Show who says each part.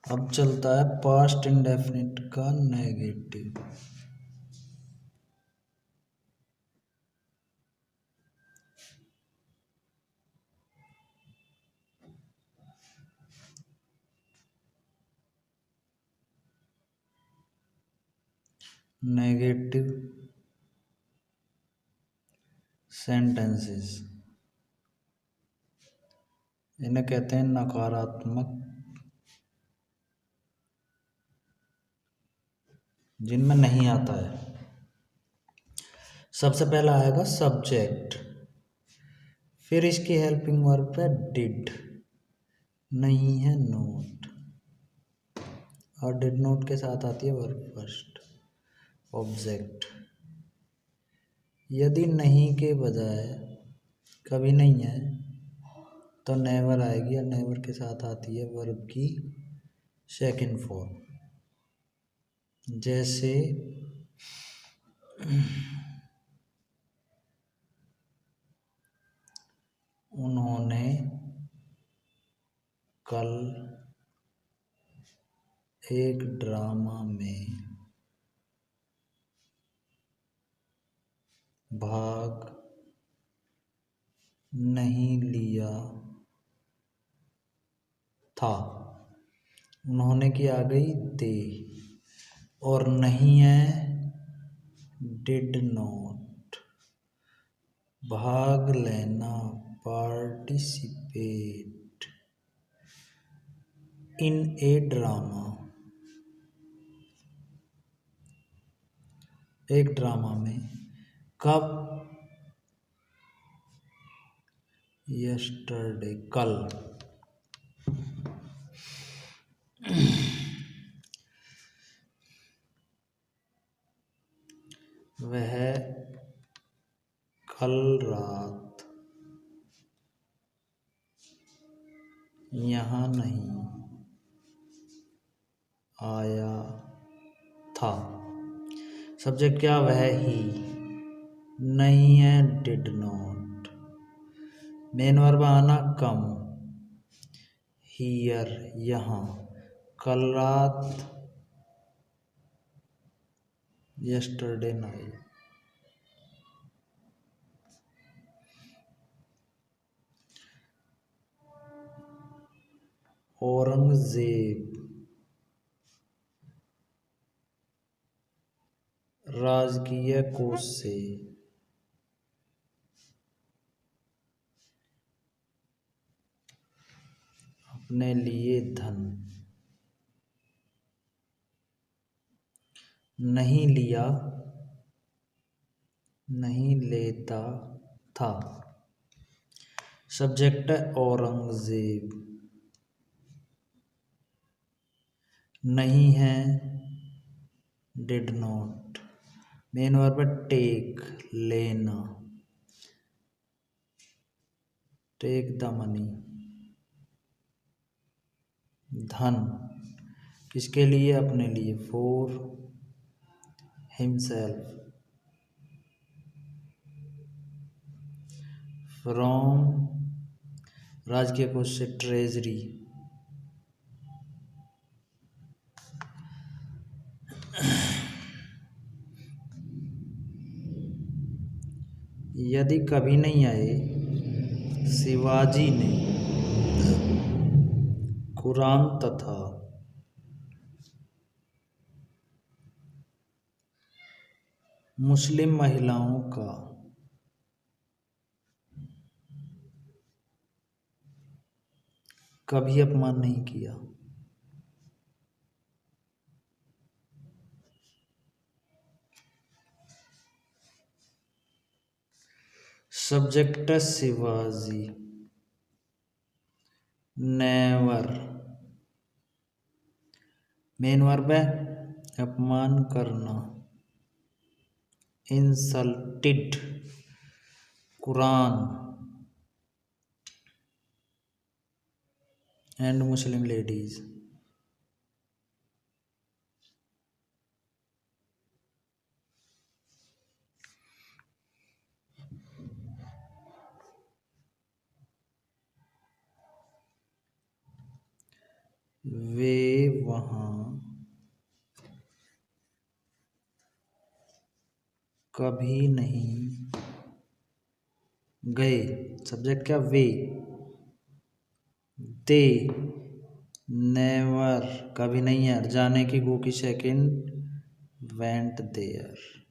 Speaker 1: अब चलता है पास्ट इंडेफिनिट का नेगेटिव। नेगेटिव सेंटेंसेस इन्हें कहते हैं नकारात्मक, जिनमें नहीं आता है। सबसे पहला आएगा सब्जेक्ट, फिर इसकी हेल्पिंग वर्ब पे डिड, नहीं है नोट, और डिड नोट के साथ आती है वर्ब फर्स्ट ऑब्जेक्ट। यदि नहीं के बजाय कभी नहीं है तो नेवर आएगी, और नेवर के साथ आती है वर्ब की सेकंड फॉर्म। जैसे उन्होंने कल एक ड्रामा में भाग नहीं लिया था। उन्होंने की आ गई दे, और नहीं है डिड नॉट। भाग लेना पार्टिसिपेट इन ए ड्रामा, एक ड्रामा में। कब? यस्टरडे, कल। वह कल रात यहाँ नहीं आया था। सब्जेक्ट क्या? वह ही। नहीं है डिड नॉट। मेन वर्ब आना कम, हियर यहाँ, कल रात, यस्टरडे नाइट। औरंगजेब, राजकीय कोष से अपने लिए धन नहीं लिया, नहीं लेता था। सब्जेक्ट है औरंगजेब, नहीं है डिड नॉट। मेन वर्ब है टेक, लेना, टेक द मनी। धन किसके लिए? अपने लिए, फॉर हिमसेल्फ। फ्रॉम राजकीय कोष से ट्रेजरी। यदि कभी नहीं आए शिवाजी ने कुरान तथा मुस्लिम महिलाओं का कभी अपमान नहीं किया। Subject Shivaji, never. Main verb है अपमान करना, insulted Quran and Muslim ladies. वे वहाँ कभी नहीं गए। सब्जेक्ट क्या, वे। दे नेवर कभी नहीं यार, जाने की गो की सेकेंड वेंट देयर।